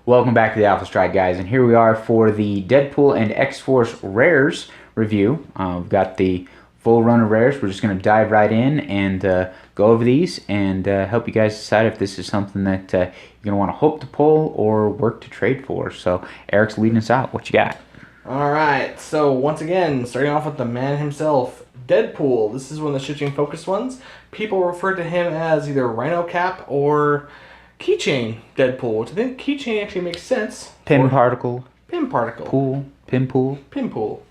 Welcome back to the Alpha Strike, guys, and here we are for the Deadpool and X-force Rares review. We've got the full run of Rares. We're just going to dive right in and go over these and help you guys decide if this is something that you're going to want to hope to pull or work to trade for. So, Eric's leading us out. What you got? Alright, so once again, starting off with the man himself, Deadpool. This is one of the shifting focus ones. People refer to him as either Rhino Cap or Keychain Deadpool, which I think Keychain actually makes sense. Pin particle. Pin particle. Pool. Pin pool. Pin pool.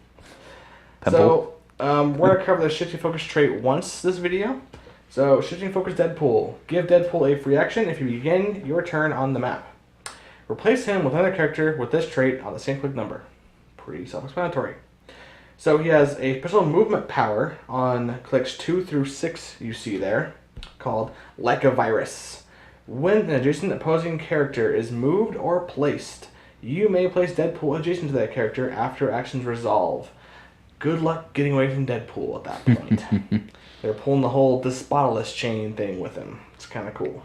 Pimple. So, we're going to cover the shifting focus trait once this video. So, shifting focus Deadpool. Give Deadpool a free action if you begin your turn on the map. Replace him with another character with this trait on the same click number. Pretty self-explanatory. So he has a special movement power on clicks 2 through 6 you see there, called Like a Virus. When an adjacent opposing character is moved or placed, you may place Deadpool adjacent to that character after actions resolve. Good luck getting away from Deadpool at that point. They're pulling the whole Despotilus chain thing with him. It's kind of cool.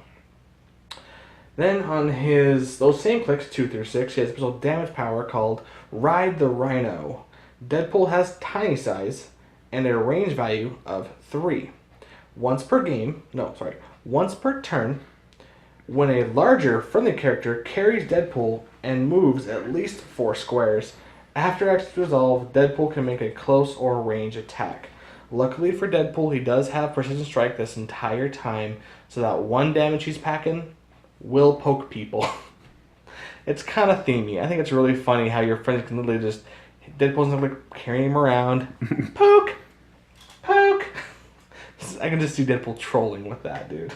Then on those same clicks, 2 through 6, he has a special damage power called Ride the Rhino. Deadpool has tiny size and a range value of 3. Once per turn, when a larger friendly character carries Deadpool and moves at least 4 squares, after actions resolve, Deadpool can make a close or range attack. Luckily for Deadpool, he does have Precision Strike this entire time, so that 1 damage he's packing will poke people. It's kind of themey. I think it's really funny how your friends can literally just... Deadpool's not like carrying him around. Poke! Poke! I can just see Deadpool trolling with that, dude.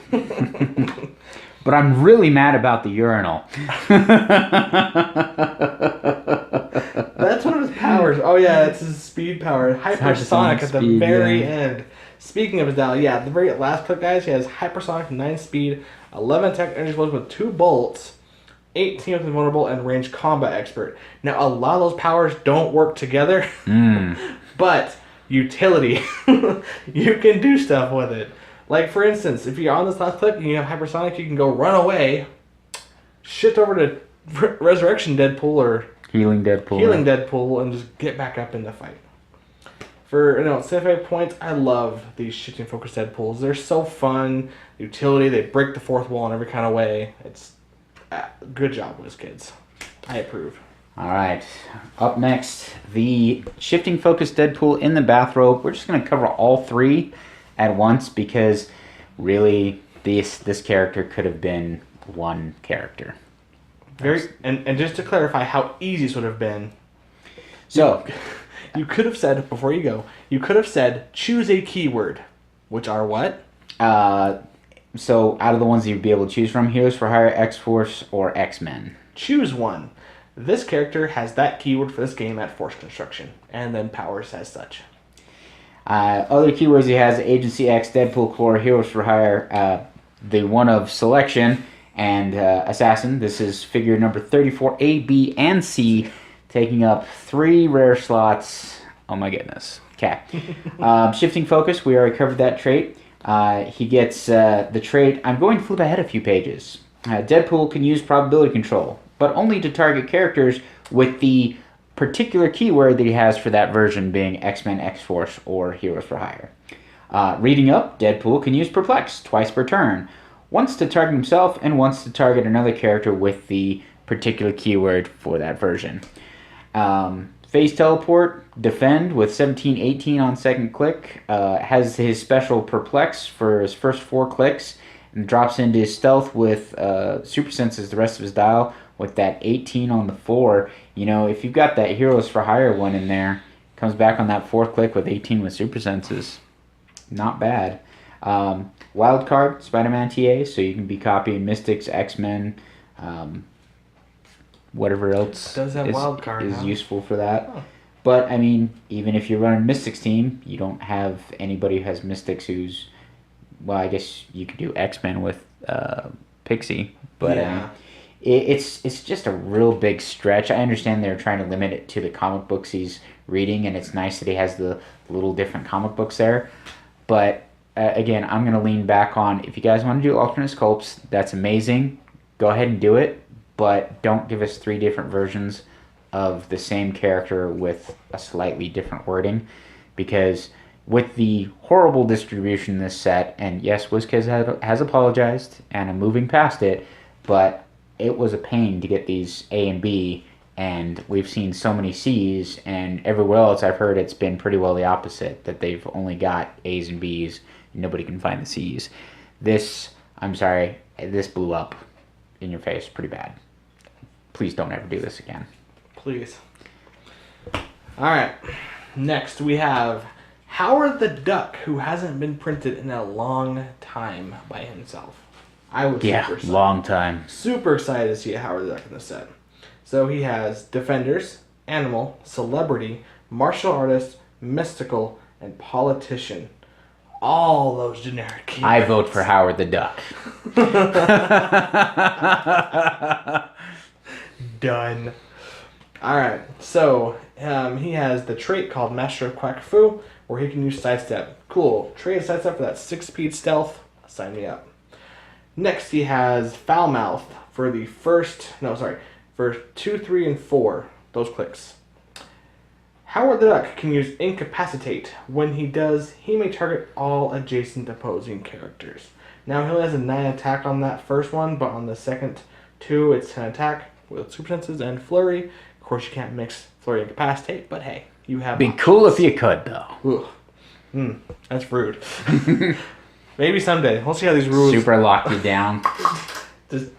But I'm really mad about the urinal. That's one of his powers. Oh yeah, it's his speed power. Hypersonic at the very end. Speaking of his dial, yeah, at the very last click, guys, he has Hypersonic, 9 speed, 11 attack energy explosion with 2 bolts, 18 with invulnerable, and range combat expert. Now, a lot of those powers don't work together, but utility, you can do stuff with it. Like, for instance, if you're on this last click and you have Hypersonic, you can go run away, shift over to Resurrection Deadpool or Healing Deadpool, and just get back up in the fight. For 75 points, I love these shifting focus Deadpools. They're so fun. Utility, they break the fourth wall in every kind of way. It's good job, Wiz Kids. I approve. All right, up next, the shifting focus Deadpool in the bathrobe. We're just going to cover all 3 at once because really this character could have been one character. And just to clarify how easy this would have been. So, you could have said, before you go, choose a keyword. Which are what? So out of the ones that you'd be able to choose from, Heroes for Hire, X-Force, or X-Men. Choose one. This character has that keyword for this game at Force Construction, and then powers as such. Other keywords he has: Agency X, Deadpool Corps, Heroes for Hire, the one of Selection, and Assassin. This is figure number 34, A, B, and C, taking up 3 rare slots. Oh my goodness. Okay. Shifting focus, we already covered that trait. He gets the trait. I'm going to flip ahead a few pages. Deadpool can use probability control, but only to target characters with the particular keyword that he has for that version, being X-Men, X-Force, or Heroes for Hire. Reading up, Deadpool can use Perplex twice per turn, once to target himself and once to target another character with the particular keyword for that version. Phase Teleport, Defend with 17-18 on second click, has his special Perplex for his first 4 clicks, and drops into his Stealth with Super Senses the rest of his dial with that 18 on the 4. You know, if you've got that Heroes for Hire one in there, comes back on that 4th click with 18 with Super Senses. Not bad. Wild card, Spider-Man TA, so you can be copying Mystics, X-Men, whatever else Does have wild card, is huh? useful for that. Huh. But, I mean, even if you're running Mystics team, you don't have anybody who has Mystics who's... Well, I guess you could do X-Men with Pixie. But, yeah. It's just a real big stretch. I understand they're trying to limit it to the comic books he's reading, and it's nice that he has the little different comic books there. But, again, I'm going to lean back on, if you guys want to do alternate sculpts, that's amazing. Go ahead and do it. but don't give us 3 different versions of the same character with a slightly different wording, because with the horrible distribution in this set, and yes, WizKids has apologized, and I'm moving past it, but it was a pain to get these A and B, and we've seen so many C's, and everywhere else I've heard it's been pretty well the opposite, that they've only got A's and B's, and nobody can find the C's. This, I'm sorry, this blew up in your face pretty bad. Please don't ever do this again. Please. Alright, next we have Howard the Duck, who hasn't been printed in a long time by himself. I was super excited. Long time. Super excited to see a Howard the Duck in this set. So he has Defenders, Animal, Celebrity, Martial Artist, Mystical, and Politician. All those generic keywords. I vote for Howard the Duck. Done. Alright, so he has the trait called Master of Quack Fu, where he can use Sidestep. Cool. Trade Sidestep for that 6-speed stealth. Sign me up. Next, he has Foul Mouth for the for 2, 3, and 4. Those clicks. Howard the Duck can use Incapacitate. When he does, he may target all adjacent opposing characters. Now, he only has a 9 attack on that first one, but on the second 2, it's 10 attack with Super Senses and Flurry. Of course, you can't mix Flurry and Incapacitate, but hey, you have Be options. cool if you could, though. That's rude. Maybe someday. We'll see how these rules... Super lock you down. Just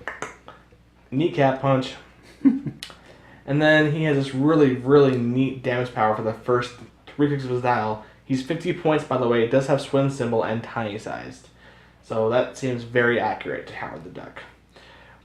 kneecap punch. And then he has this really, really neat damage power for the first 3 clicks of his dial. He's 50 points, by the way. It does have swim symbol and tiny sized. So that seems very accurate to Howard the Duck.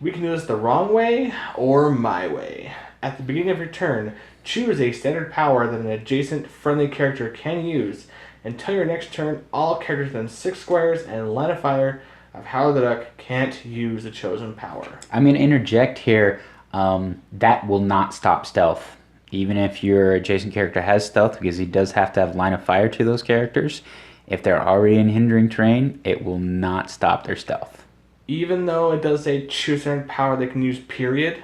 We can do this the wrong way or my way. At the beginning of your turn, choose a standard power that an adjacent friendly character can use. Until your next turn, all characters within 6 squares and line of fire of Howard the Duck can't use the chosen power. I'm going to interject here. That will not stop stealth. Even if your adjacent character has stealth, because he does have to have line of fire to those characters, if they're already in hindering terrain, it will not stop their stealth. Even though it does say choose standard power they can use, period?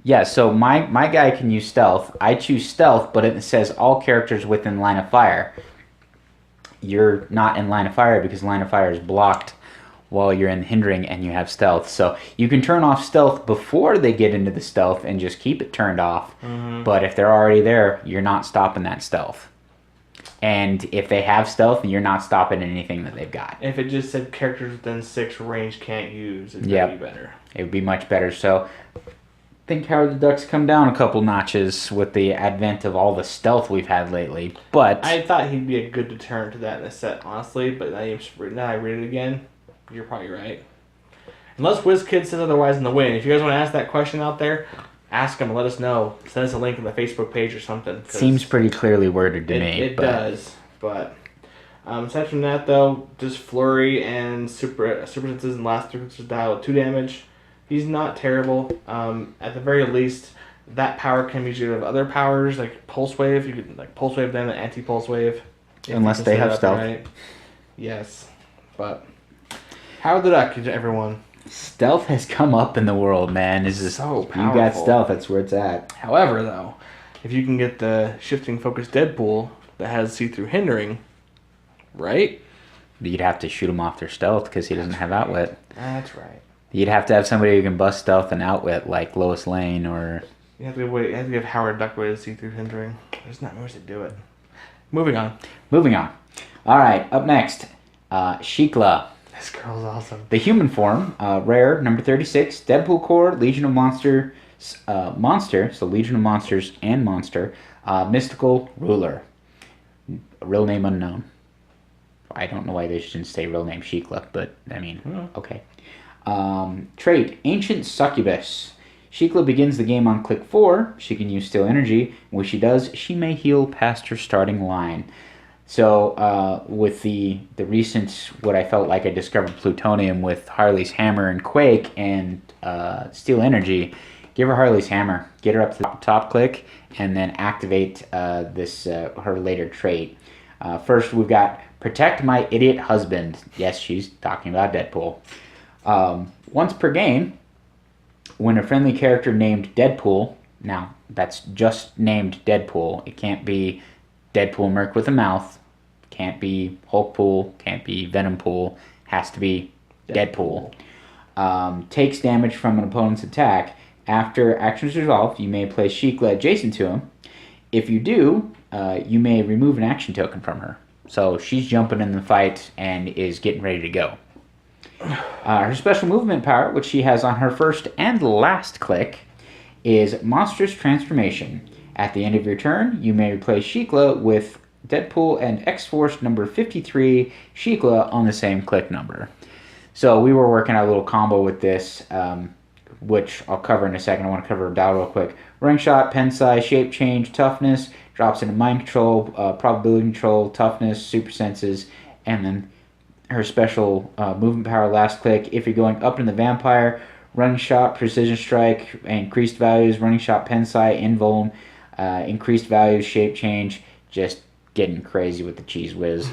Yeah, so my guy can use stealth. I choose stealth, but it says all characters within line of fire. You're not in line of fire because line of fire is blocked while you're in hindering and you have stealth. So you can turn off stealth before they get into the stealth and just keep it turned off. Mm-hmm. But if they're already there, you're not stopping that stealth. And if they have stealth, you're not stopping anything that they've got. If it just said characters within 6 range can't use, it'd be better. It would be much better. So I think Howard the Duck's come down a couple notches with the advent of all the stealth we've had lately. But I thought he'd be a good deterrent to that in the set, honestly. But now I read it again. You're probably right. Unless WizKid says otherwise in the win. If you guys want to ask that question out there, ask them and let us know. Send us a link on the Facebook page or something. Seems pretty clearly worded to me. It does. But aside from that, though, just Flurry and Super Senses and last 3 clicks of dial with 2 damage. He's not terrible. At the very least, that power can be used with other powers like Pulse Wave. You could like Pulse Wave them and Anti-Pulse Wave. Unless they have stealth. Right. Yes. But Howard the Duck, everyone. Stealth has come up in the world, man. It's just so powerful. You got stealth, that's where it's at. However, though, if you can get the shifting focus Deadpool that has see-through hindering, right? You'd have to shoot him off their stealth because he doesn't have outwit. That's right. You'd have to have somebody who can bust stealth and outwit, like Lois Lane or... You have to give Howard Duck way to see-through hindering. There's not ways to do it. Moving on. All right, up next, Shikla. This girl's awesome. The human form, rare, number 36, Deadpool Corps, Legion of Monster, so Legion of Monsters and Monster, Mystical Ruler. Real name unknown. I don't know why they shouldn't say real name Shikla, but, I mean, okay. Trait, Ancient Succubus. Shikla begins the game on click 4. She can use Still Energy. When she does, she may heal past her starting line. So, with the recent, what I felt like I discovered plutonium with Harley's Hammer and Quake and Steel Energy, give her Harley's Hammer. Get her up to the top click and then activate her later trait. First, we've got Protect My Idiot Husband. Yes, she's talking about Deadpool. Once per game, when a friendly character named Deadpool, now that's just named Deadpool. It can't be Deadpool Merc with a mouth. Can't be Hulkpool. Can't be Venompool. Has to be Deadpool. Takes damage from an opponent's attack. After action is resolved, you may place Sheikla adjacent to him. If you do, you may remove an action token from her. So she's jumping in the fight and is getting ready to go. Her special movement power, which she has on her first and last click, is Monstrous Transformation. At the end of your turn, you may replace Sheikla with Deadpool and X-force number 53 Sheikla on the same click number. So we were working out a little combo with this, which I'll cover in a second. I want to cover Dow real quick. Ring shot, pen size, shape change, toughness, drops into mind control, probability control, toughness, super senses, and then her special movement power last click. If you're going up in the vampire, running shot, precision strike, increased values, running shot, pen size, invuln, increased values, shape change, just getting crazy with the cheese whiz.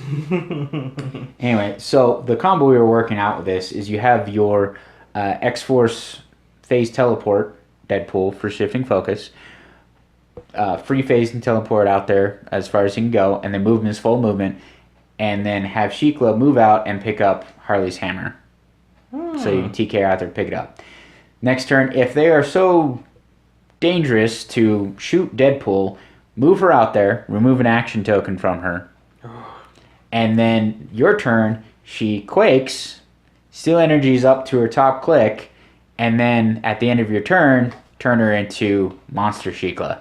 Anyway, so the combo we were working out with this is you have your X-Force phase teleport, Deadpool, for shifting focus. Free phase and teleport out there as far as you can go, and then movement is full movement. And then have Sheikla move out and pick up Harley's hammer. So you can TK out there and pick it up. Next turn, if they are so dangerous to shoot Deadpool, move her out there, remove an action token from her. And then your turn, she quakes, steal energies up to her top click, and then at the end of your turn, turn her into Monster Sheikla.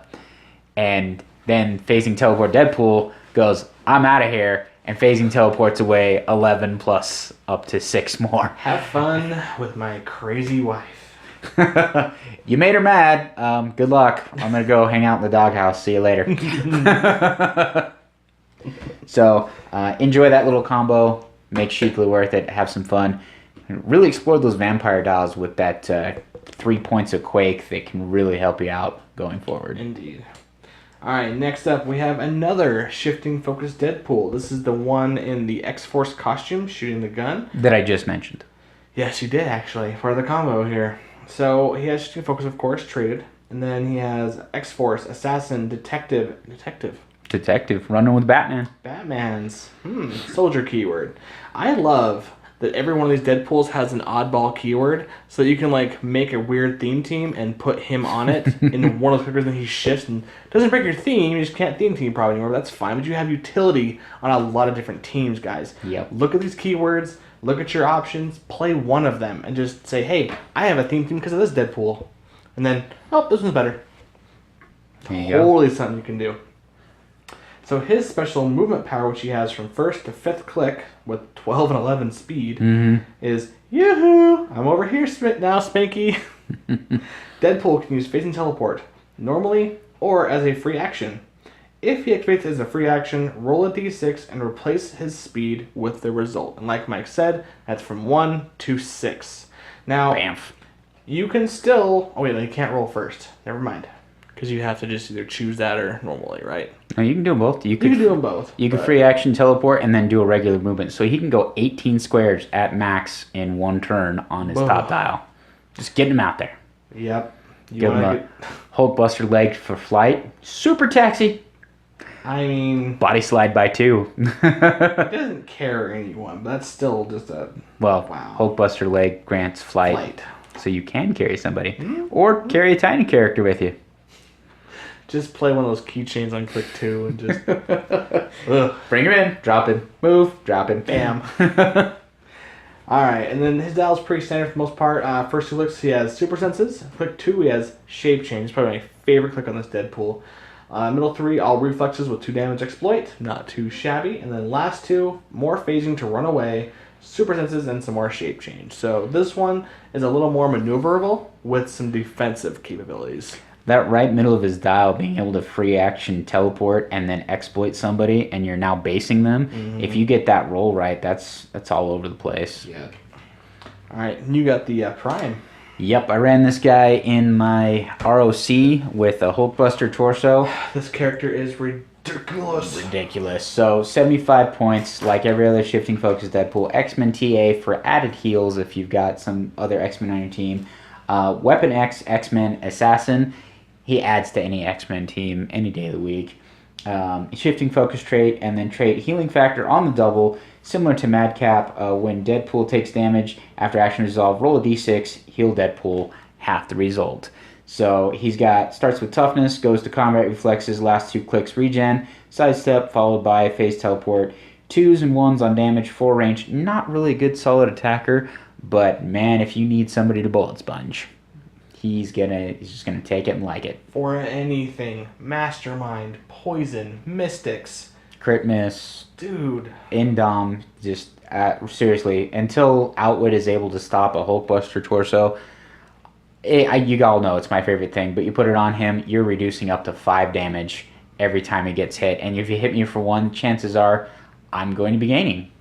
And then phasing teleport Deadpool goes, I'm out of here. And phasing teleports away 11 plus up to 6 more. Have fun with my crazy wife. You made her mad. Good luck. I'm going to go hang out in the doghouse. See you later. So, enjoy that little combo. Make Sheikla worth it. Have some fun. Really explore those vampire dials with that 3 points of Quake that can really help you out going forward. Indeed. Alright, next up we have another shifting focus Deadpool. This is the one in the X-Force costume shooting the gun. That I just mentioned. Yes, you did actually, for the combo here. So he has shifting focus, of course, traded. And then he has X-Force, Assassin, Detective, running with Batman. Batman's soldier keyword. I love that every one of these Deadpools has an oddball keyword, so that you can like make a weird theme team and put him on it in one of those characters, and he shifts and doesn't break your theme. You just can't theme team probably anymore. But that's fine. But you have utility on a lot of different teams, guys. Yep. Look at these keywords. Look at your options. Play one of them and just say, "Hey, I have a theme team because of this Deadpool," and then this one's better. Totally something you can do. So his special movement power, which he has from first to fifth click with 12 and 11 speed, is yoo-hoo! I'm over here now, Spanky. Deadpool can use phasing teleport normally or as a free action. If he activates as a free action, roll a d6 and replace his speed with the result. And like Mike said, that's from 1 to 6. Now, Bamf. You can still... Oh wait, no, you can't roll first. Never mind. Because you have to just either choose that or normally, right? No, you can do them both. You can do them both. You can free action teleport and then do a regular movement. So he can go 18 squares at max in one turn on his top dial. Just getting him out there. Yep. Give him a Hulkbuster leg for flight. Super taxi. I mean... Body slide by 2. He doesn't carry anyone, but that's still just a... Well, wow. Hulkbuster leg grants flight. So you can carry somebody. Or carry a tiny character with you. Just play one of those keychains on click 2 and just... Bring him in, drop him, move, drop him, bam. Alright, and then his dial's pretty standard for the most part. First 2 clicks, he has Super Senses. Click 2, he has Shape Change. It's probably my favorite click on this Deadpool. Middle 3, all reflexes with 2 damage exploit. Not too shabby. And then last 2, more phasing to run away, Super Senses, and some more Shape Change. So this one is a little more maneuverable with some defensive capabilities. That right middle of his dial, being able to free action teleport and then exploit somebody, and you're now basing them. If you get that roll right, that's all over the place. Yeah. All right, and you got the Prime. Yep, I ran this guy in my ROC with a Hulkbuster torso. This character is ridiculous. So 75 points, like every other shifting focus Deadpool. X-Men TA for added heals if you've got some other X-Men on your team. Weapon X, X-Men, Assassin. He adds to any X-Men team any day of the week. Shifting focus trait, and then trait healing factor on the double, similar to Madcap. When Deadpool takes damage after action resolve, roll a d6, heal Deadpool, half the result. So he's got, starts with toughness, goes to combat reflexes, last 2 clicks regen, sidestep, followed by phase teleport, 2s and 1s on damage, 4 range. Not really a good solid attacker, but man, if you need somebody to bullet sponge, he's just gonna take it and like it. For anything, Mastermind, Poison, Mystics, Crit miss, dude. Indom, just seriously, until Outwit is able to stop a Hulkbuster torso. You all know it's my favorite thing, but you put it on him, you're reducing up to 5 damage every time he gets hit. And if you hit me for 1, chances are I'm going to be gaining.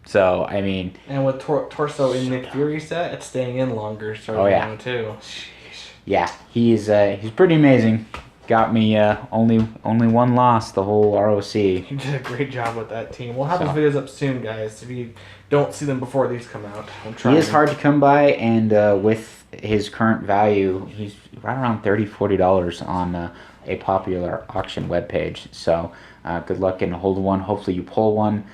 So, I mean... And with Torso in Nick Fury set, it's staying in longer. Oh, yeah. Too. Sheesh. Yeah, he's pretty amazing. Got me only 1 loss the whole ROC. You did a great job with that team. We'll have those videos up soon, guys. If you don't see them before these come out, I'm trying. He is hard to come by, and with his current value, he's right around $30-$40 on a popular auction webpage. So good luck getting a hold of one. Hopefully you pull one.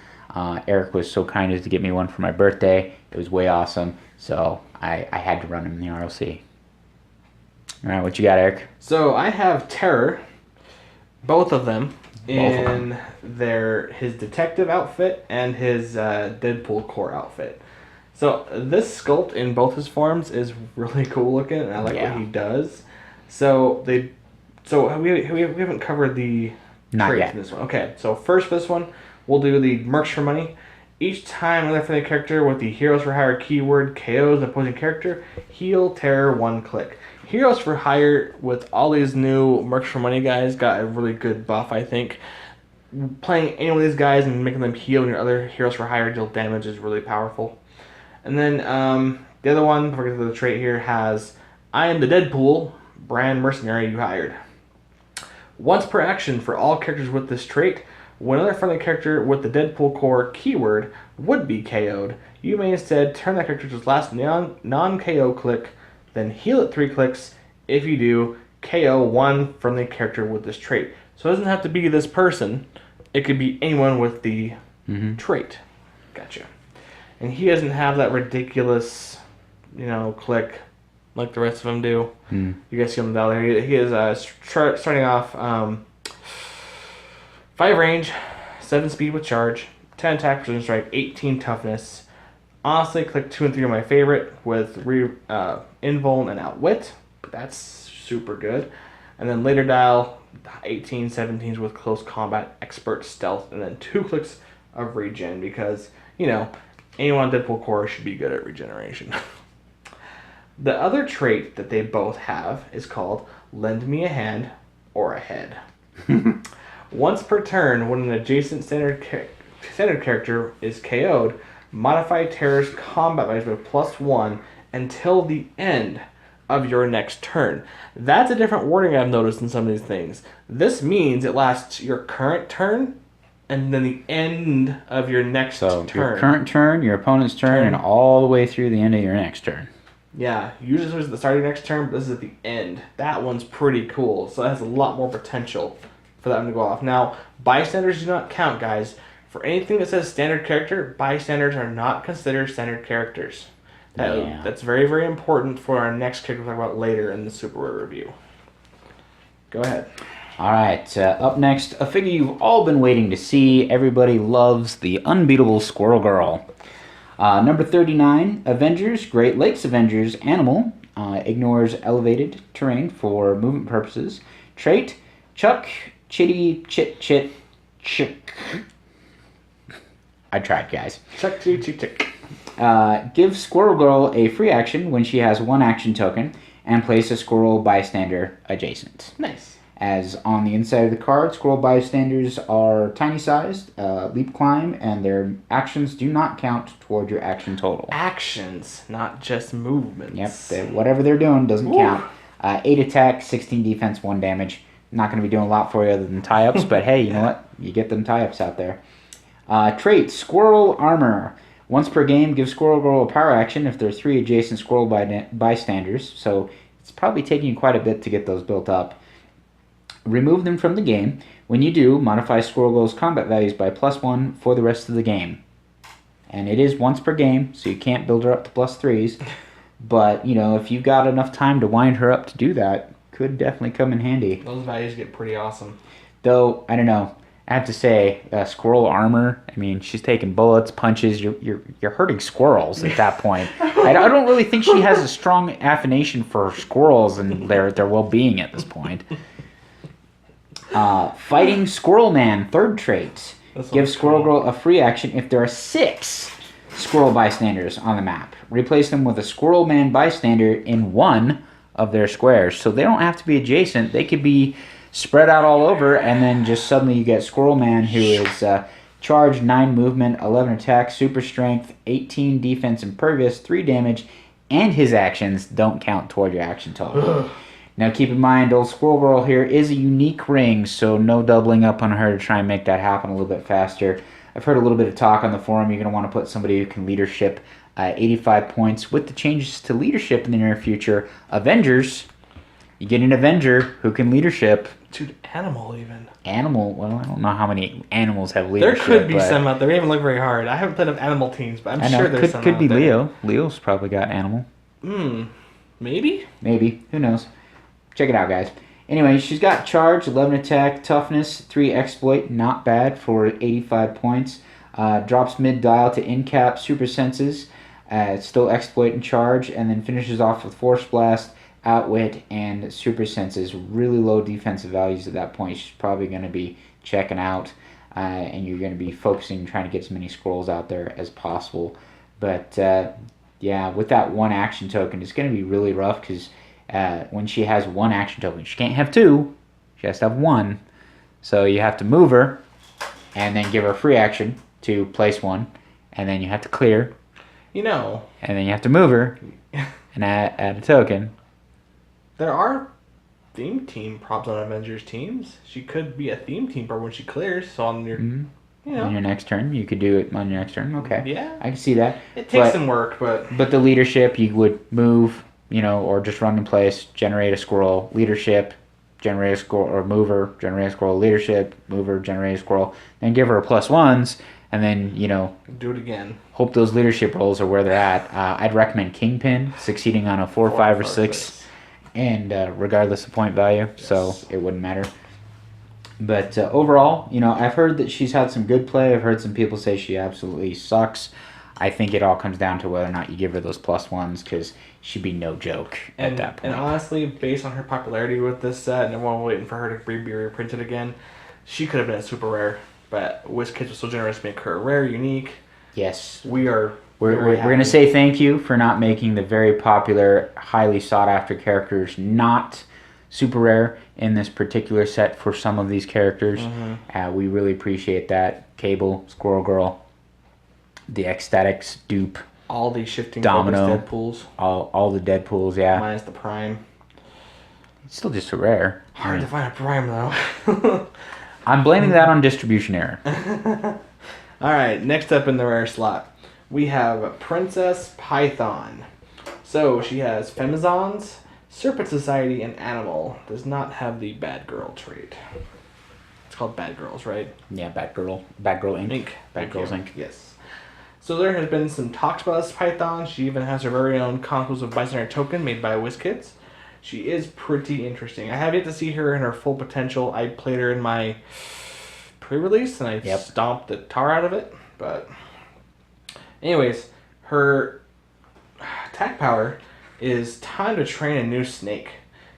Eric was so kind as to get me one for my birthday. It was way awesome. So I had to run him in the ROC. All right, what you got, Eric? So I have Terror, both of them, in his detective outfit and his Deadpool Corps outfit. So this sculpt in both his forms is really cool looking, and I like what he does. So we haven't covered the traits in this one. Okay, so first for this one, we'll do the Mercs for Money. Each time another friendly character with the Heroes for Hire keyword KOs an opposing character, heal Terror 1 click. Heroes for Hire with all these new Mercs for Money guys got a really good buff, I think. Playing any one of these guys and making them heal when your other Heroes for Hire deal damage is really powerful. And then the other one, before we get to the trait here, has I am the Deadpool, brand mercenary you hired. Once per action for all characters with this trait, when another friendly character with the Deadpool Corps keyword would be KO'd, you may instead turn that character to his last non-KO click, then heal it 3 clicks. If you do, KO 1 friendly character with this trait. So it doesn't have to be this person. It could be anyone with the trait. Gotcha. And he doesn't have that ridiculous, click like the rest of them do. You guys see him down there. He is starting off 5 range, 7 speed with charge, 10 attack, precision strike, 18 toughness. Honestly, click 2 and 3 are my favorite with invuln and outwit. That's super good. And then later dial 18, 17s with close combat, expert, stealth, and then 2 clicks of regen because anyone on Deadpool Corps should be good at regeneration. The other trait that they both have is called Lend Me a Hand or a Head. Once per turn, when an adjacent standard character is KO'd, modify Terror's combat values by +1 until the end of your next turn. That's a different wording I've noticed in some of these things. This means it lasts your current turn and then the end of your next turn. So your current turn, your opponent's turn, and all the way through the end of your next turn. Yeah, usually it's at the start of your next turn, but this is at the end. That one's pretty cool, so it has a lot more potential for that one to go off. Now, bystanders do not count, guys. For anything that says standard character, bystanders are not considered standard characters. That's very, very important for our next character we'll talk about later in the Super Rare review. Go ahead. All right, up next, a figure you've all been waiting to see. Everybody loves the unbeatable Squirrel Girl. Number 39, Avengers, Great Lakes Avengers, Animal. Ignores elevated terrain for movement purposes. Trait, Chuck, Chitty, Chit, Chick. I tried, guys. Chuck, Chitty, Chick. Give Squirrel Girl a free action when she has 1 action token and place a squirrel bystander adjacent. Nice. As on the inside of the card, squirrel bystanders are tiny sized, leap climb, and their actions do not count toward your action total. Actions, not just movements. Yep, whatever they're doing doesn't count. 8 attack, 16 defense, 1 damage. Not going to be doing a lot for you other than tie-ups, but hey, you know what? You get them tie-ups out there. Trait, Squirrel Armor. Once per game, give Squirrel Girl a power action if there are 3 adjacent Squirrel bystanders, so it's probably taking you quite a bit to get those built up. Remove them from the game. When you do, modify Squirrel Girl's combat values by +1 for the rest of the game. And it is once per game, so you can't build her up to +3s. But, you know, if you've got enough time to wind her up to do that, could definitely come in handy. Those values get pretty awesome. Though, I don't know. I have to say, squirrel armor, I mean, she's taking bullets, punches. You're hurting squirrels at that point. I don't really think she has a strong affiliation for squirrels and their well-being at this point. Fighting Squirrel Man, third trait. Give Squirrel Girl a free action if there are 6 Squirrel bystanders on the map. Replace them with a Squirrel Man bystander in one of their squares. So they don't have to be adjacent. They could be spread out all over, and then just suddenly you get Squirrel Man, who is charge, 9 movement, 11 attack, super strength, 18 defense, impervious, 3 damage, and his actions don't count toward your action total. Now keep in mind, old Squirrel Girl here is a unique ring, so no doubling up on her to try and make that happen a little bit faster. I've heard a little bit of talk on the forum. You're going to want to put somebody who can leadership 85 points. With the changes to leadership in the near future, Avengers, you get an Avenger who can leadership. Dude, animal even. Animal? Well, I don't know how many animals have leadership. There could be some out there. We haven't looked very hard. I haven't played enough animal teams, but I'm sure there's some could be out there. Leo. Leo's probably got animal. Maybe? Maybe. Who knows? Check it out, guys. Anyway, she's got charge, 11 attack, toughness, 3 exploit. Not bad for 85 points. Drops mid-dial to in-cap, super senses. Still exploit and charge. And then finishes off with force blast, outwit, and super senses. Really low defensive values at that point. She's probably going to be checking out. And you're going to be focusing, trying to get as many scrolls out there as possible. But, yeah, with that 1 action token, it's going to be really rough because when she has 1 action token, she can't have 2. She has to have 1. So you have to move her and then give her a free action to place 1. And then you have to clear. You know. And then you have to move her and add a token. There are theme team props on Avengers teams. She could be a theme team prop when she clears. So on your, you know. On your next turn, you could do it on your next turn. Okay. Yeah. I can see that. It takes some work, but. But the leadership, you would move, you know, or just run in place, generate a squirrel, leadership, generate a squirrel, or mover, generate a squirrel, leadership, mover, generate a squirrel, then give her a +1s, and then, you know. Do it again. Hope those leadership rolls are where they're at. I'd recommend Kingpin, succeeding on a 4, 5, or 6. And regardless of point value, yes. So it wouldn't matter. But overall, you know, I've heard that she's had some good play. I've heard some people say she absolutely sucks. I think it all comes down to whether or not you give her those +1s, because she'd be no joke at that point. And honestly, based on her popularity with this set, and everyone waiting for her to be reprinted again, she could have been a super rare. But WizKids was so generous to make her a rare, unique. Yes. We're going to say thank you for not making the very popular, highly sought-after characters not super rare in this particular set for some of these characters. We really appreciate that. Cable, Squirrel Girl, the Ecstatics, Doop, all these shifting Domino, Deadpools. All the Deadpools, yeah. Minus the Prime. It's still just a rare. Hard to find a Prime, though. I'm blaming that on distribution error. Alright, next up in the rare slot, we have Princess Python. So she has Femizons, Serpent Society, and Animal. Does not have the Bad Girl trait. It's called Bad Girls, right? Yeah, Bad Girl Inc. Bad Girls Inc. Yes. So there has been some talks about this Python. She even has her very own conclusive bystander token made by WizKids. She is pretty interesting. I have yet to see her in her full potential. I played her in my pre-release and I stomped the tar out of it. But anyways, her attack power is time to train a new snake.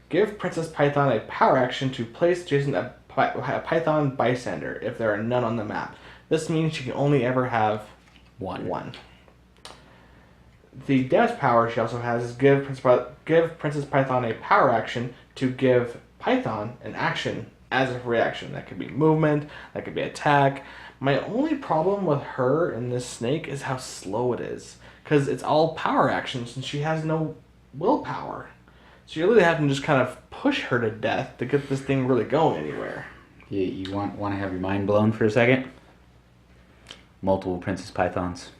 Give Princess Python a power action to place adjacent a Python bystander if there are none on the map. This means she can only ever have one. The damage power she also has is give Princess Python a power action to give Python an action as a reaction. That could be movement, that could be attack. My only problem with her and this snake is how slow it is. Because it's all power actions and she has no willpower. So you really have to just kind of push her to death to get this thing really going anywhere. You want to have your mind blown for a second? Multiple Princess Pythons.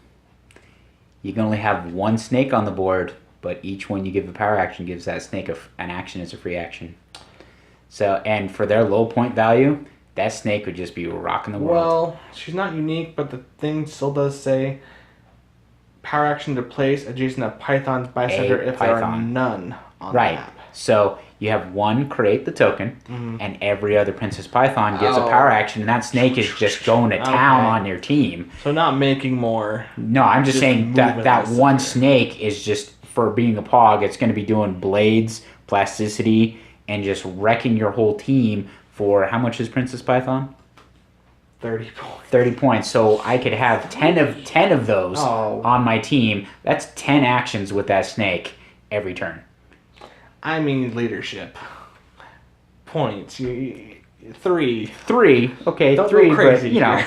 You can only have one snake on the board, but each one you give a power action gives that snake an action as a free action. So, and for their low point value, that snake would just be rocking the world. Well, she's not unique, but the thing still does say power action to place adjacent to Python's Bisector if there are none on the map. So you have one, create the token, and every other Princess Python gives a power action, and that snake is just going to town on your team. So not making more. No, I'm just saying that one snake is just, for being a Pog, it's going to be doing blades, plasticity, and just wrecking your whole team for, how much is Princess Python? 30 points. 30 points. So I could have 10 of those on my team. That's 10 actions with that snake every turn. I mean leadership. Points. 3. 3. Okay, Don't 3, go crazy, but, you know,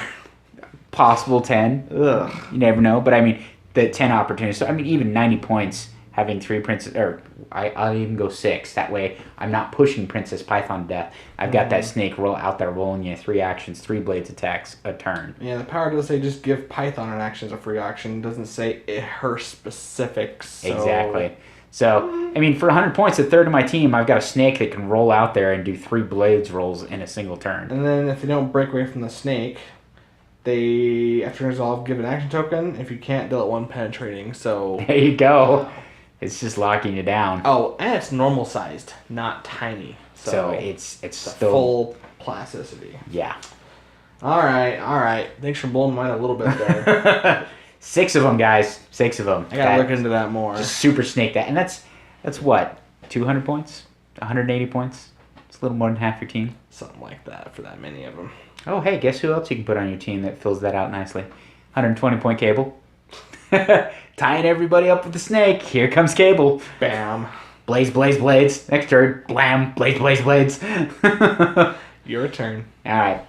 possible 10. Ugh. You never know. But, I mean, the 10 opportunities. So, I mean, even 90 points having 3 princess, or I'll even go 6. That way, I'm not pushing Princess Python to death. I've got that snake out there rolling you 3 actions, 3 blades attacks a turn. Yeah, the power does say just give Python an action as a free action. It doesn't say her specifics. So. Exactly. So, I mean, for 100 points, a third of my team, I've got a snake that can roll out there and do 3 blades rolls in a single turn. And then if they don't break away from the snake, they, after resolve, give an action token. If you can't, deal at 1 penetrating. So there you go. It's just locking you down. Oh, and it's normal sized, not tiny. So it's still full plasticity. Yeah. All right. Thanks for blowing mine a little bit there. 6 of them, guys. 6 of them. I gotta look into that more. Just super snake that, and that's what, 200 points, 180 points. It's a little more than half your team. Something like that for that many of them. Oh, hey, guess who else you can put on your team that fills that out nicely? 120 point Cable. Tying everybody up with the snake. Here comes Cable. Bam. Blaze, blaze, blades. Next turn. Blam. Blaze, blaze, blades. Your turn. All right.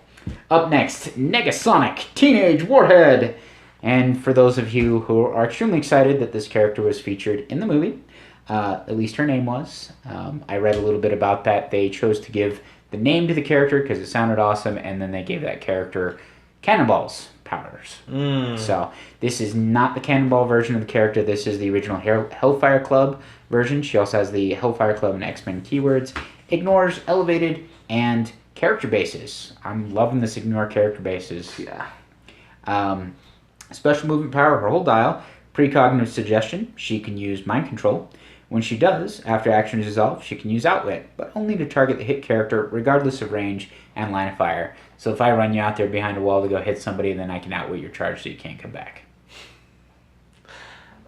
Up next, Negasonic, Teenage Warhead. And for those of you who are extremely excited that this character was featured in the movie, at least her name was. I read a little bit about that. They chose to give the name to the character because it sounded awesome, and then they gave that character Cannonball's powers. So this is not the Cannonball version of the character. This is the original Hellfire Club version. She also has the Hellfire Club and X-Men keywords. Ignores elevated and character bases. I'm loving this ignore character bases. Yeah. Special movement power, her whole dial. Precognitive suggestion. She can use mind control. When she does, after action is resolved, she can use outwit, but only to target the hit character regardless of range and line of fire. So if I run you out there behind a wall to go hit somebody, then I can outwit your charge so you can't come back.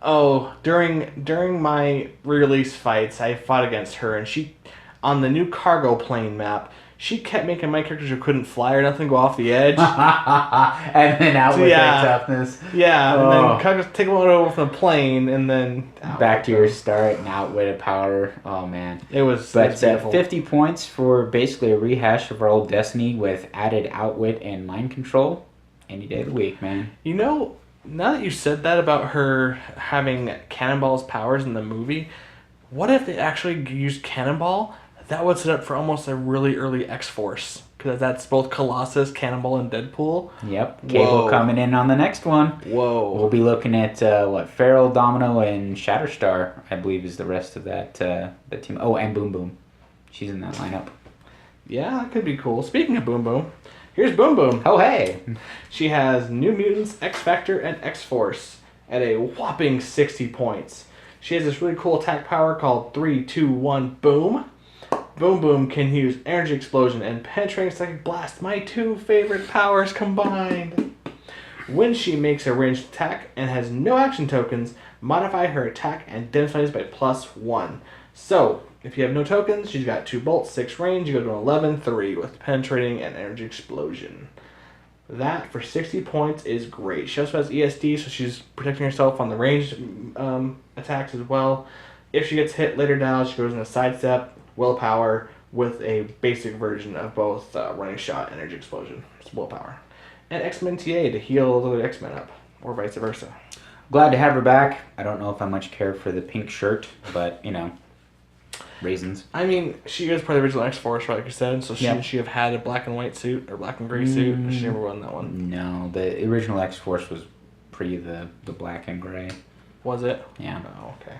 Oh, during my re-release fights, I fought against her, and she, on the new cargo plane map, she kept making my characters who couldn't fly or nothing go off the edge. And then outwit their toughness. Yeah, and then take one over from the plane, and then back to your start and outwit a power. Oh man, it was. But 50 points for basically a rehash of our old Destiny with added outwit and mind control. Any day of the week, man. You know, now that you said that about her having Cannonball's powers in the movie, what if they actually used Cannonball? That would set up for almost a really early X-Force. Because that's both Colossus, Cannonball, and Deadpool. Yep. Cable coming in on the next one. Whoa. We'll be looking at, Feral, Domino, and Shatterstar, I believe, is the rest of that team. Oh, and Boom Boom. She's in that lineup. Yeah, that could be cool. Speaking of Boom Boom, here's Boom Boom. Oh, hey. She has New Mutants, X-Factor, and X-Force at a whopping 60 points. She has this really cool attack power called 3, 2, 1, Boom. Boom Boom can use Energy Explosion and Penetrating Psychic Blast, my 2 favorite powers combined. When she makes a ranged attack and has no action tokens, modify her attack and defense by +1. So, if you have no tokens, she's got 2 bolts, 6 range, you go to an 11, 3 with Penetrating and Energy Explosion. That, for 60 points, is great. She also has ESD, so she's protecting herself on the ranged attacks as well. If she gets hit later down, she goes in a sidestep, willpower, with a basic version of both running shot and energy explosion. It's willpower. And X-Men TA to heal the X-Men up, or vice versa. Glad to have her back. I don't know if I much care for the pink shirt, but, reasons. I mean, she is part of the original X-Force, like you said, so shouldn't she have had a black and white suit, or black and gray suit? She never won that one. No, the original X-Force was pre the black and gray. Was it? Yeah. Oh, okay.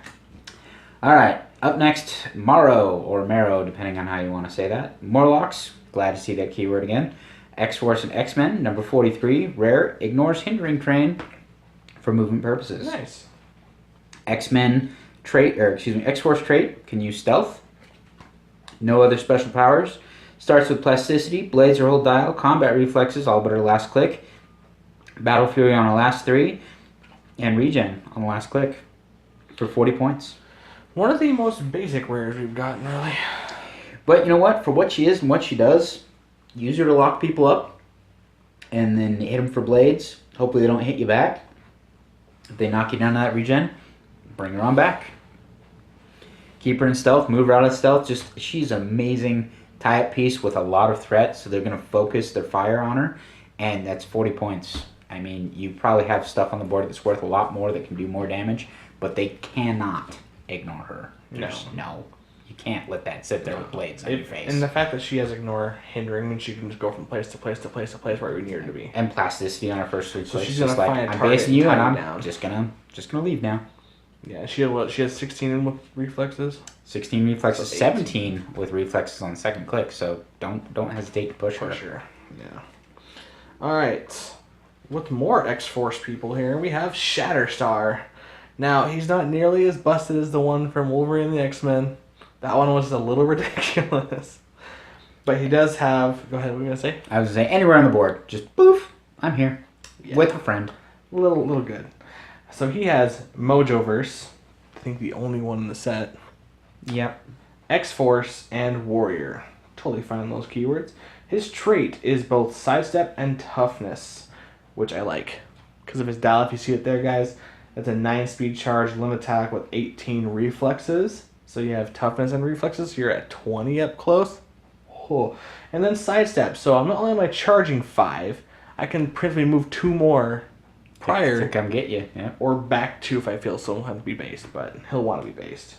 All right. Up next, Marrow, or Marrow, depending on how you want to say that. Morlocks. Glad to see that keyword again. X-Force and X-Men, number 43. Rare. Ignores hindering train for movement purposes. Nice. X-Men trait, or excuse me, X-Force trait can use stealth. No other special powers. Starts with plasticity, blades or hold dial, combat reflexes, all but her last click, battle fury on her last 3, and regen on the last click for 40 points. One of the most basic rares we've gotten, really. But you know what? For what she is and what she does, use her to lock people up, and then hit them for blades. Hopefully they don't hit you back. If they knock you down to that regen, bring her on back. Keep her in stealth, move her out of stealth. She's an amazing tie-up piece with a lot of threat, so they're going to focus their fire on her, and that's 40 points. I mean, you probably have stuff on the board that's worth a lot more that can do more damage, but they cannot ignore her. No. You can't let that sit there with blades on your face. And the fact that she has ignore hindering means she can just go from place to place to place to place where we need her to be. And plasticity on her first 3 clicks. She's gonna find a I'm target basing you, and I'm down. just gonna leave now. Yeah, she had what? She has 16 with reflexes. 16 reflexes, So 17 with reflexes on the second click. So don't hesitate to push her. Yeah. All right. With more X-Force people here, we have Shatterstar. Now he's not nearly as busted as the one from Wolverine and the X-Men. That one was a little ridiculous. But he does have... Go ahead, what were you going to say? I was going to say, anywhere on the board. Just poof, I'm here. Yeah. With a friend. Little good. So he has Mojoverse. I think the only one in the set. Yep. X-Force and Warrior. Totally fine on those keywords. His trait is both Sidestep and Toughness, which I like. Because of his dial, if you see it there, guys, that's a 9-speed charge, limit attack with 18 reflexes. So you have Toughness and reflexes, so you're at 20 up close. Oh. And then Sidestep. So I'm not only am I charging 5, I can principally move 2 more prior. To come get you, yeah. Or back 2 if I feel so. He'll have to be based, but he'll want to be based.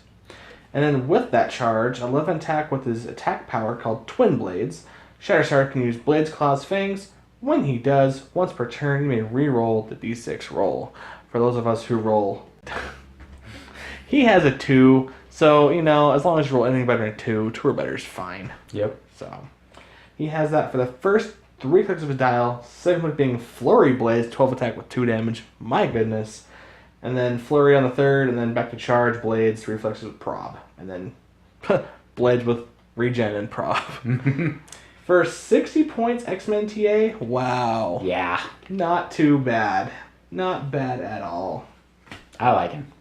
And then with that charge, 11 attack with his attack power called Twin Blades. Shatterstar can use Blades, Claws, Fangs. When he does, once per turn, you may re-roll the d6 roll. For those of us who roll... he has a 2, so, you know, as long as you roll anything better than 2 or better is fine. Yep. So, he has that for the first 3 clicks of his dial. Second click being Flurry Blades, 12 attack with 2 damage. My goodness. And then Flurry on the third, and then back to Charge, Blades, Reflexes with Prob. And then Blades with Regen and Prob. For 60 points, X-Men TA, wow. Yeah. Not too bad. Not bad at all. I like him.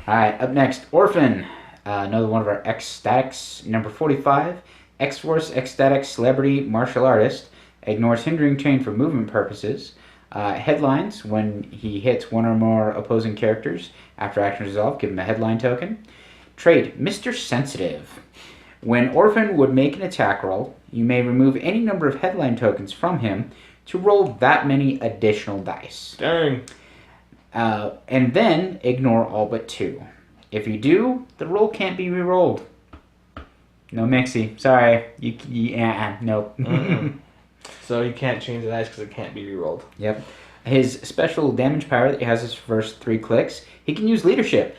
Alright, up next, Orphan. Another one of our X-Statics, number 45. X-Force, X-Static, Celebrity, Martial Artist. Ignores hindering chain for movement purposes. Headlines, when he hits one or more opposing characters. After action resolve, give him a headline token. Trait, Mr. Sensitive. When Orphan would make an attack roll, you may remove any number of headline tokens from him to roll that many additional dice. Dang. And then ignore all but 2. If you do, the roll can't be re-rolled. No mixy. Sorry. Nope. So you can't change the dice because it can't be re-rolled. Yep. His special damage power that he has his first 3 clicks, he can use leadership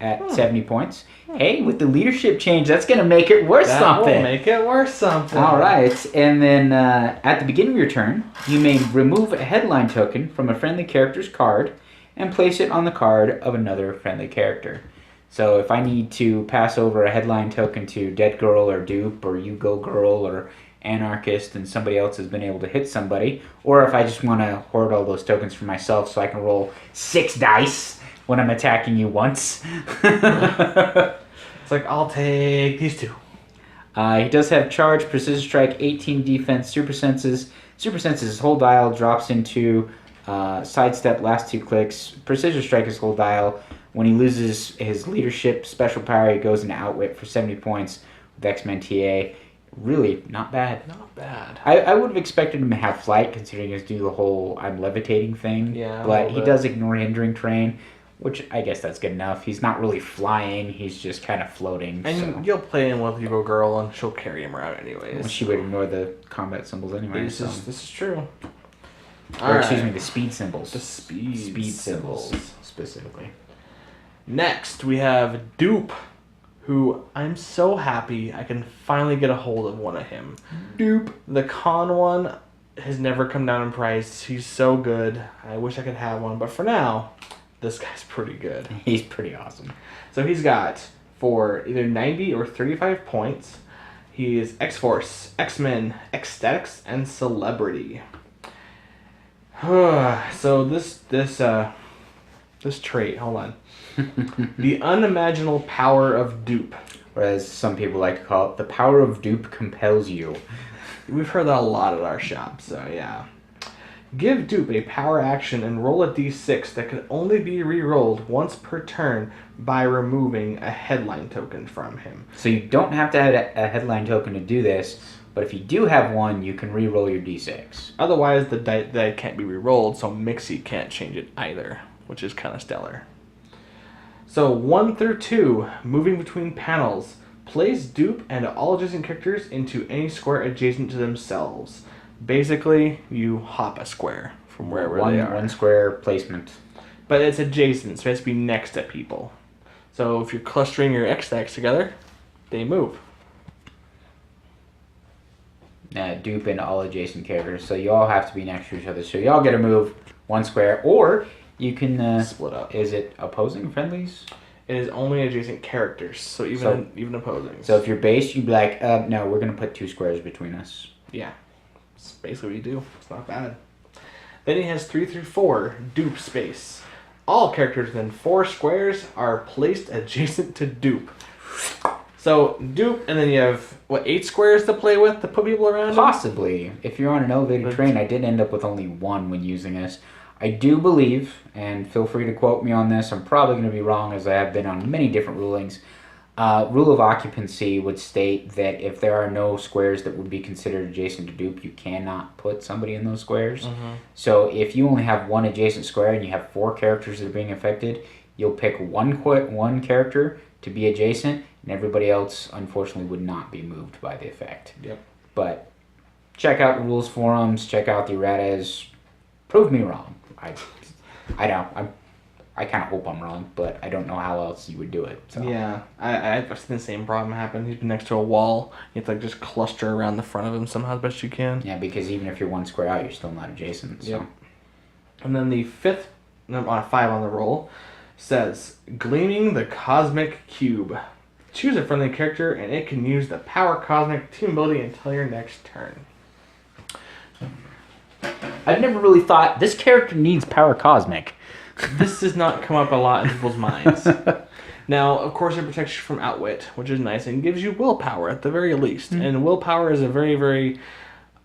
at 70 points. Hey, with the leadership change, that's going to make it worth something. That will make it worth something. All right. And then at the beginning of your turn, you may remove a headline token from a friendly character's card and place it on the card of another friendly character. So if I need to pass over a headline token to Dead Girl or Doop or You Go Girl or Anarchist and somebody else has been able to hit somebody, or if I just want to hoard all those tokens for myself so I can roll 6 dice when I'm attacking you once. It's like, I'll take these 2. He does have Charge, Precision Strike, 18 Defense, Super Senses. Super Senses, his whole dial drops into Sidestep, last 2 clicks. Precision Strike, his whole dial. When he loses his Leadership special power, he goes into Outwit for 70 points with X-Men TA. Really, not bad. Not bad. I would have expected him to have Flight, considering he's do the whole I'm levitating thing. Yeah. But he does ignore hindering terrain, which I guess that's good enough. He's not really flying. He's just kind of floating. And you'll play him with Evo Girl, and she'll carry him around anyways. Well, she would ignore the combat symbols anyway. This is true. Or excuse me, the speed symbols. The speed symbols specifically. Next, we have Doop, who I'm so happy I can finally get a hold of one of him. Doop. The con one has never come down in price. He's so good. I wish I could have one, but for now, this guy's pretty good. He's pretty awesome. So he's got, for either 90 or 35 points, he is X-Force, X-Men, Ecstatics, and Celebrity. So this trait, hold on. The unimaginable power of Doop. Or as some people like to call it, the power of Doop compels you. We've heard that a lot at our shop, so yeah. Give Doop a power action and roll a d6 that can only be re-rolled once per turn by removing a headline token from him. So you don't have to have a headline token to do this, but if you do have one, you can re-roll your d6. Otherwise, the die can't be re-rolled, so Mixie can't change it either, which is kind of stellar. So 1 through 2, moving between panels, place Doop and all adjacent characters into any square adjacent to themselves. Basically, you hop a square from wherever they are. One square placement. But it's adjacent, so it has to be next to people. So if you're clustering your X-stacks together, they move. Dupe and all adjacent characters, so you all have to be next to each other. So you all get to move one square, or you can split up. Is it opposing friendlies? It is only adjacent characters, so even opposing. So if you're base, you'd be like, no, we're gonna put 2 squares between us. Yeah, that's basically what you do. It's not bad. Then he has 3 through 4 Dupe space. All characters within 4 squares are placed adjacent to Dupe. So Dupe, and then you have 8 squares to play with to put people around. Possibly, if you're on an elevated train. I did end up with only 1 when using this. I do believe, and feel free to quote me on this, I'm probably going to be wrong as I have been on many different rulings. Rule of occupancy would state that if there are no squares that would be considered adjacent to Dupe, you cannot put somebody in those squares. Mm-hmm. So if you only have 1 adjacent square and you have 4 characters that are being affected, you'll pick one character to be adjacent, and everybody else, unfortunately, would not be moved by the effect. Yep. But check out the rules forums, check out the erratas. Prove me wrong. I know. I kind of hope I'm wrong, but I don't know how else you would do it. So. Yeah, I've seen the same problem happen. He's next to a wall. You have to just cluster around the front of him somehow as best you can. Yeah, because even if you're 1 square out, you're still not adjacent. So. Yep. And then the 5th, on 5 on the roll, says, Gleaming the Cosmic Cube. Choose a friendly character, and it can use the Power Cosmic team ability until your next turn. I've never really thought, this character needs Power Cosmic. This does not come up a lot in people's minds. Now, of course, it protects you from outwit, which is nice, and gives you willpower at the very least. Mm-hmm. And willpower is a very, very,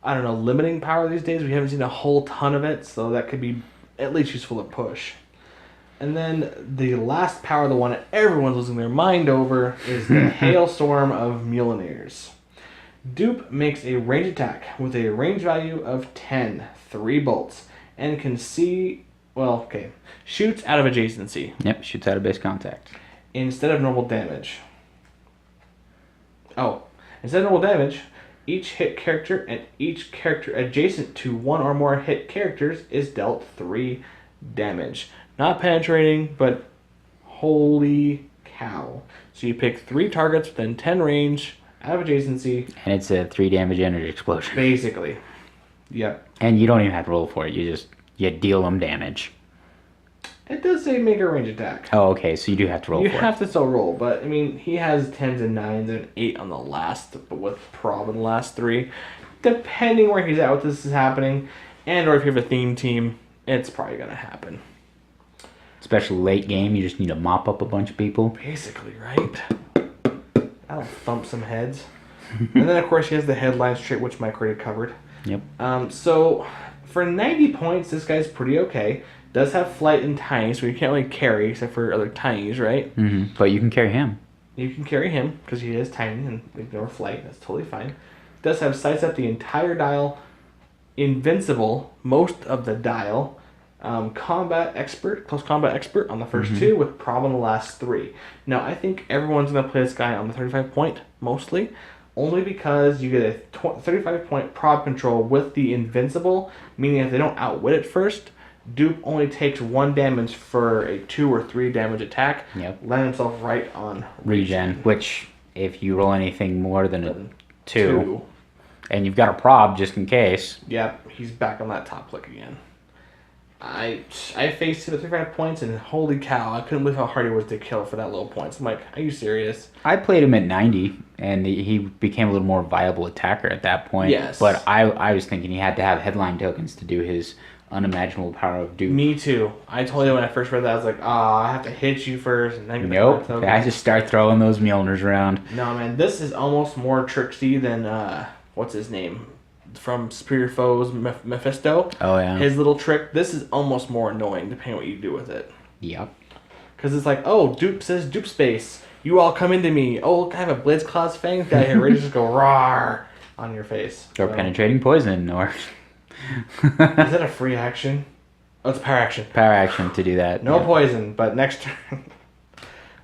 limiting power these days. We haven't seen a whole ton of it, so that could be at least useful to push. And then the last power, the one that everyone's losing their mind over, is the Hailstorm of Mutineers. Dupe makes a range attack with a range value of 10, 3 bolts, and can shoots out of adjacency. Yep, shoots out of base contact. Instead of normal damage. Instead of normal damage, each hit character and each character adjacent to 1 or more hit characters is dealt 3 damage. Not penetrating, but holy cow. So you pick 3 targets within 10 range, out of adjacency. And it's a 3 damage energy explosion. Basically. Yep. And you don't even have to roll for it. You deal them damage. It does say make a range attack. Oh, okay. So you do have to roll for it. You have to still roll, but, he has 10s and 9s and an 8 on the last, but with prob in the last 3. Depending where he's at with this is happening, and or if you have a theme team, it's probably going to happen. Especially late game, you just need to mop up a bunch of people. Basically, right? That'll thump some heads. And then, of course, he has the headlines trait, which Mike already covered. Yep. So, for 90 points, this guy's pretty okay. Does have flight and tiny, so you can't really carry, except for other tinies, right? Mm-hmm. But you can carry him. You can carry him, because he is tiny and ignore flight. That's totally fine. Does have sights up the entire dial. Invincible, most of the dial. Close combat expert on the first 2 with prob on the last 3. Now, I think everyone's going to play this guy on the 35 point, mostly. only because you get a 35-point prob control with the invincible, meaning if they don't outwit it first, Doop only takes 1 damage for a 2 or 3 damage attack, landing himself right on regen, which if you roll anything more than a 2, and you've got a prob just in case. Yep, he's back on that top click again. I faced him at 35 points, and holy cow, I couldn't believe how hard he was to kill for that low points. I'm like, are you serious? I played him at 90, and he became a little more viable attacker at that point. Yes. But I was thinking he had to have headline tokens to do his unimaginable power of Doop. Me too. I told you when I first read that, I was like, I have to hit you first, and then get Nope. the I just start throwing those Mjolnirs around. No, man, this is almost more tricksy than, what's his name? From Superior Foes, Mephisto. Oh, yeah. His little trick. This is almost more annoying depending on what you do with it. Yep. Because it's like, oh, Doop says Doop space. You all come into me. Oh, look, I have a Blades Claws Fangs guy here. Ready to just go rawr on your face. Or penetrating poison, or... Is that a free action? Oh, it's a power action. Power action to do that. No poison, but next turn.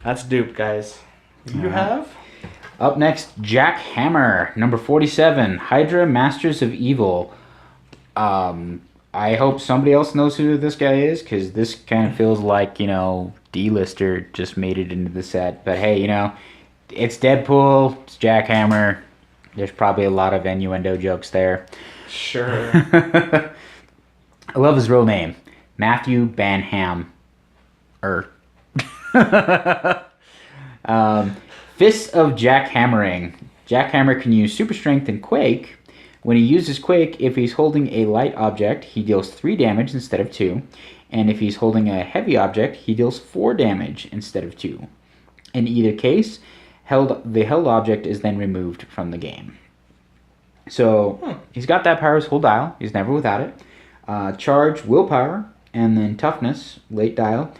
That's Doop, guys. You have? Up next, Jackhammer, number 47, Hydra Masters of Evil. I hope somebody else knows who this guy is, because this kind of feels like, D-lister just made it into the set. But hey, it's Deadpool, it's Jackhammer. There's probably a lot of innuendo jokes there. Sure. I love his real name, Matthew Banham. Fists of Jackhammering. Jackhammer can use Super Strength and Quake. When he uses Quake, if he's holding a light object, he deals 3 damage instead of 2. And if he's holding a heavy object, he deals 4 damage instead of 2. In either case, the held object is then removed from the game. So, he's got that power as full dial. He's never without it. Charge, willpower, and then toughness, late dial.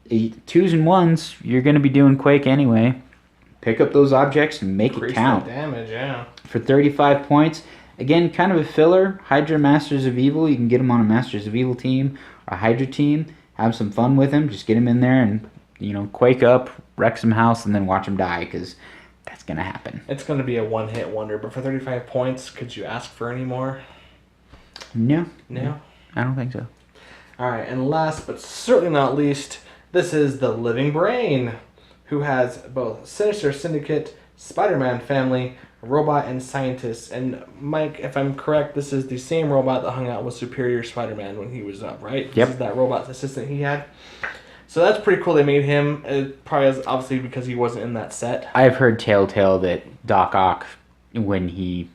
2s and 1s, you're going to be doing Quake anyway. Pick up those objects and make it count. That damage, yeah. For 35 points. Again, kind of a filler. Hydra Masters of Evil. You can get him on a Masters of Evil team or a Hydra team. Have some fun with him. Just get him in there and, Quake up, wreck some house, and then watch him die, because that's going to happen. It's going to be a one-hit wonder, but for 35 points, could you ask for any more? No. No? I don't think so. All right, and last but certainly not least, this is the Living Brain, who has both Sinister Syndicate, Spider-Man family, robot, and scientist. And Mike, if I'm correct, this is the same robot that hung out with Superior Spider-Man when he was up, right? Yep. This is that robot assistant he had. So that's pretty cool they made him. It probably is obviously because he wasn't in that set. I've heard telltale that Doc Ock, when he...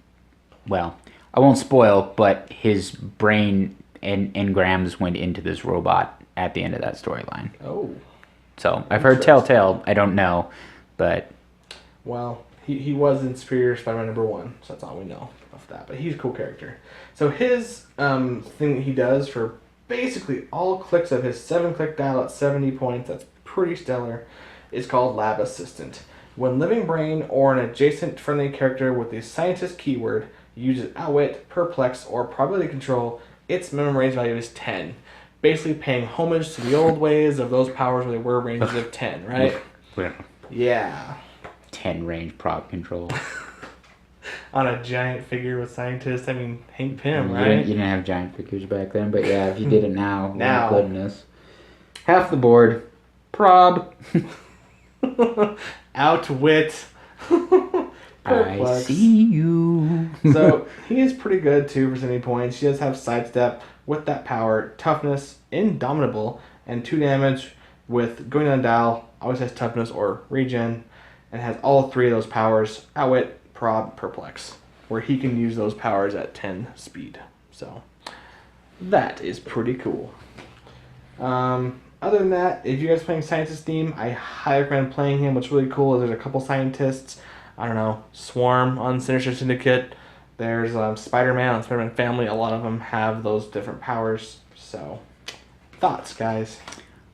Well, I won't spoil, but his brain and engrams went into this robot at the end of that storyline. Oh. So, I've heard telltale. I don't know, but... Well, he was in Superior Spider-Man #1, so that's all we know of that. But he's a cool character. So his thing that he does for basically all clicks of his 7-click dial at 70 points, that's pretty stellar, is called Lab Assistant. When Living Brain or an adjacent friendly character with the Scientist keyword uses Outwit, Perplex, or Probability Control, its minimum range value is 10. Basically paying homage to the old ways of those powers where they were ranges of 10, right? Yeah. 10 range prop control. On a giant figure with scientists. I mean, Hank Pym, You right? didn't have giant figures back then, but yeah, if you did it now, Now. my goodness. Half the board. Prob. Outwit. I Perplex. see you. So, he is pretty good, too, for 70 points. He does have Sidestep with that power. Toughness, Indomitable, and 2 damage with going on dial. Always has Toughness or Regen. And has all 3 of those powers. Outwit, Prob, Perplex. Where he can use those powers at 10 speed. So, that is pretty cool. Other than that, if you guys are playing Scientist theme, I highly recommend playing him. What's really cool is there's a couple scientists. I don't know, Swarm on Sinister Syndicate. There's Spider-Man on Spider-Man Family. A lot of them have those different powers. So, thoughts, guys?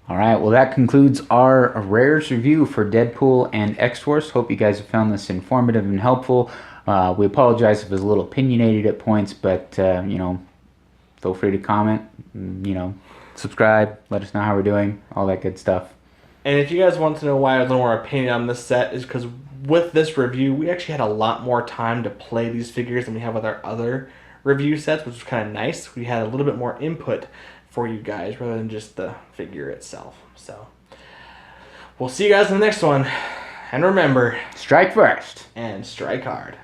All right, well, that concludes our rares review for Deadpool and X-Force. Hope you guys have found this informative and helpful. We apologize if it was a little opinionated at points, but, feel free to comment, subscribe, let us know how we're doing, all that good stuff. And if you guys want to know why I was a little more opinion on this set, is because with this review, we actually had a lot more time to play these figures than we have with our other review sets, which was kind of nice. We had a little bit more input for you guys rather than just the figure itself. So we'll see you guys in the next one. And remember, Strike first. and strike hard.